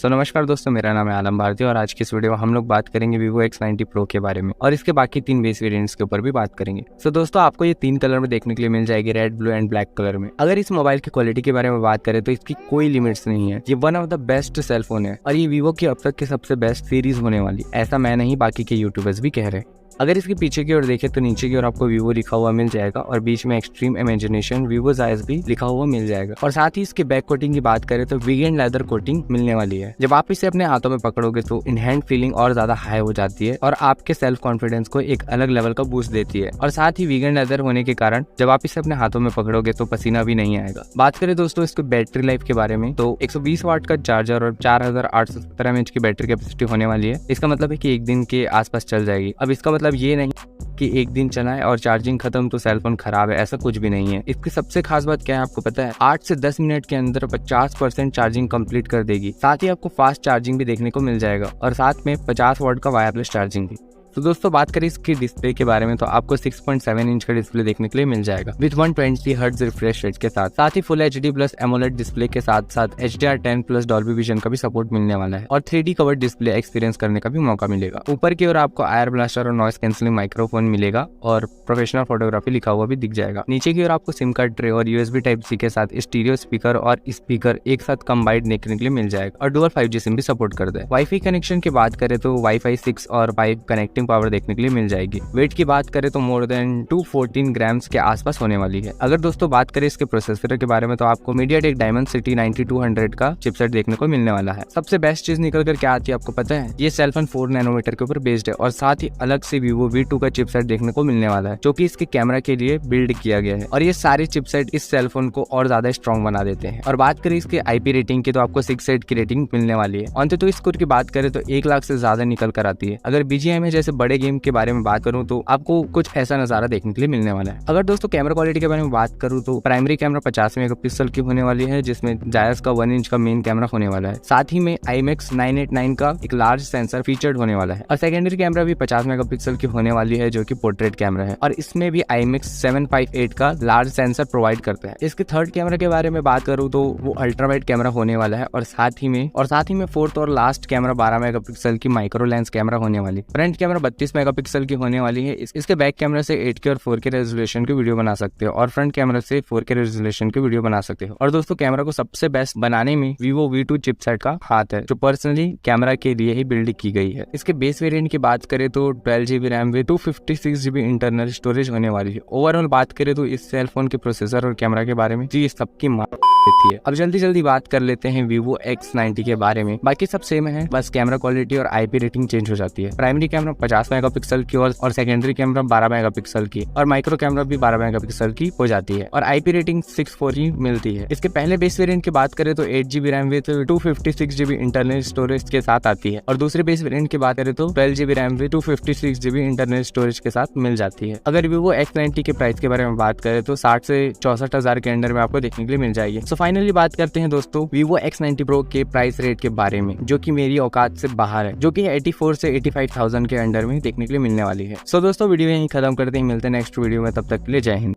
नमस्कार दोस्तों, मेरा नाम है आलम भारती और आज की इस वीडियो में हम लोग बात करेंगे Vivo X90 Pro के बारे में और इसके बाकी 3 बेस वेरिएंट्स के ऊपर भी बात करेंगे। दोस्तों आपको ये 3 कलर में देखने के लिए मिल जाएगी, red, blue and black colour में। अगर इस मोबाइल की क्वालिटी के बारे में बात करें तो इसकी कोई लिमिट्स नहीं है। ये one of the best cell phone है और ये Vivo की अब तक की सबसे बेस्ट सीरीज होने वाली। ऐसा मैं नहीं, बाकी के यूट्यूबर्स भी कह रहे हैं। अगर इसके पीछे की ओर देखें तो नीचे की ओर आपको Vivo लिखा हुआ मिल जाएगा और बीच में एक्सट्रीम इमेजिनेशन Vivo's Eyes भी लिखा हुआ मिल जाएगा। और साथ ही इसके बैक कोटिंग की बात करें तो वीगन लेदर कोटिंग मिलने वाली है। जब आप इसे अपने हाथों में पकड़ोगे तो इन हैंड फीलिंग और ज्यादा हाई हो जाती है और आपके सेल्फ कॉन्फिडेंस को एक अलग लेवल का बूस्ट देती है। और साथ ही वीगन लेदर होने के कारण जब आप इसे अपने हाथों में पकड़ोगे तो पसीना भी नहीं आएगा। बात करें दोस्तों इसके बैटरी लाइफ के बारे में तो 120 वाट का चार्जर और 4817 mAh की बैटरी कैपेसिटी होने वाली है। इसका मतलब है कि एक दिन के आसपास चल जाएगी। अब इसका मतलब ये नहीं कि एक दिन चलाएं और चार्जिंग खत्म तो सेलफोन खराब है, ऐसा कुछ भी नहीं है। इसकी सबसे खास बात क्या है आपको पता है? 8 से 10 मिनट के अंदर 50% चार्जिंग कंप्लीट कर देगी। साथ ही आपको फास्ट चार्जिंग भी देखने को मिल जाएगा और साथ में 50 वाट का वायरलेस चार्जिंग भी। तो दोस्तों बात करें इसकी डिस्प्ले के बारे में तो आपको 6.7 इंच का डिस्प्ले देखने के लिए मिल जाएगा विद 120 हर्ट्ज रिफ्रेश रेट के साथ ही full HD plus AMOLED display के साथ HDR10 प्लस डॉल्बी विजन का भी सपोर्ट मिलने वाला है और 3D कवर्ड डिस्प्ले एक्सपीरियंस करने का भी मौका मिलेगा। ऊपर की ओर आपको आयर ब्लास्टर और नॉइस कैंसिलिंग माइक्रोफोन मिलेगा और प्रोफेशनल फोटोग्राफी लिखा हुआ भी दिख जाएगा। नीचे की ओर आपको सिम कार्ड ट्रे और USB Type-C के साथ स्टीरियो स्पीकर और स्पीकर एक साथ कंबाइंड देखने के लिए मिल जाएगा और डुअल 5G सिम भी सपोर्ट करता है। वाईफाई कनेक्शन की बात करें तो Wi-Fi 6 और 5 कनेक्टिंग पावर देखने के लिए मिल जाएगी। वेट की बात करें तो मोर देन 214 ग्राम्स के आसपास होने वाली है। अगर दोस्तों बात करें इसके प्रोसेसर के बारे में तो आपको MediaTek Dimensity 9200 का चिपसेट देखने को मिलने वाला है। सबसे बेस्ट चीज निकल कर क्या आती है आपको पता है? ये सेलफोन 4 नैनोमीटर के ऊपर बेस्ड है और साथ ही अलग से Vivo V2 का चिपसेट देखने को मिलने वाला है जो कि इसके कैमरा के लिए बिल्ड किया गया है और ये सारे चिपसेट इस सेलफोन को और ज्यादा स्ट्रॉन्ग बना देते हैं। और बात करें इसके IP रेटिंग की तो आपको 6.8 की रेटिंग मिलने वाली है। अंततः स्कोर की बात करें तो 1 लाख से ज्यादा निकल कर आती है। अगर BGMI जैसे बड़े गेम के बारे में बात करूं तो आपको कुछ ऐसा नजारा देखने के लिए मिलने वाला है। अगर दोस्तों कैमरा क्वालिटी के बारे में बात करूं तो प्राइमरी कैमरा 50 मेगापिक्सल की होने वाली है जिसमें जायस का 1 इंच का मेन कैमरा होने वाला है। साथ ही में IMX 989 का एक लार्ज सेंसर फीचर्ड होने वाला है और सेकेंडरी कैमरा भी 50 मेगापिक्सल की होने वाली है जो कि पोर्ट्रेट कैमरा है और इसमें भी IMX 758 का लार्ज सेंसर प्रोवाइड करता है। इसके थर्ड कैमरा के बारे में बात करूं तो वो अल्ट्रा वाइड कैमरा होने वाला है और साथ ही में फोर्थ और लास्ट कैमरा 12 मेगापिक्सल की माइक्रो लेंस कैमरा होने वाली। फ्रंट कैमरा 32 मेगापिक्सल की होने वाली है। इसके बैक कैमरा से 8K और 4K रेजोल्यूशन की वीडियो बना सकते हो और फ्रंट कैमरा से 4K रेजोल्यूशन की वीडियो बना सकते हो। और दोस्तों कैमरा को सबसे बेस्ट बनाने में Vivo V2 चिपसेट का हाथ है जो पर्सनली कैमरा के लिए ही बिल्ड की गई है। इसके बेस वेरिएंट की बात करें तो 12GB RAM with 256GB internal storage होने वाली है। ओवरऑल बात करें तो इस सेलफोन के प्रोसेसर और कैमरा के बारे में जी सबकी देती है। अब जल्दी बात कर लेते हैं Vivo X90 के बारे में। बाकी सब सेम है, बस कैमरा क्वालिटी और IP रेटिंग चेंज हो जाती है। प्राइमरी कैमरा 50 मेगापिक्सल की और सेकेंडरी कैमरा 12 मेगापिक्सल की और माइक्रो कैमरा भी 12 मेगापिक्सल की हो जाती है और IP रेटिंग 6.4 ही मिलती है। इसके पहले बेस वेरिएंट की बात करें तो 8GB RAM with 256GB internal storage के साथ आती है और दूसरे बेस वेरिएंट की बात करें तो 12GB RAM with 256GB internal storage के साथ मिल जाती है। अगर Vivo X90 के प्राइस के बारे में बात करें तो 60 से 64,000 के अंडर में आपको देखने के लिए मिल जाएगी। फाइनली बात करते हैं दोस्तों Vivo X90 Pro के प्राइस रेट के बारे में जो कि मेरी औकात से बाहर है, जो कि 84 से 85,000 के अंडर में देखने के लिए मिलने वाली है। दोस्तों वीडियो यहीं खत्म करते हैं, मिलते हैं नेक्स्ट वीडियो में, तब तक के लिए जय हिंद।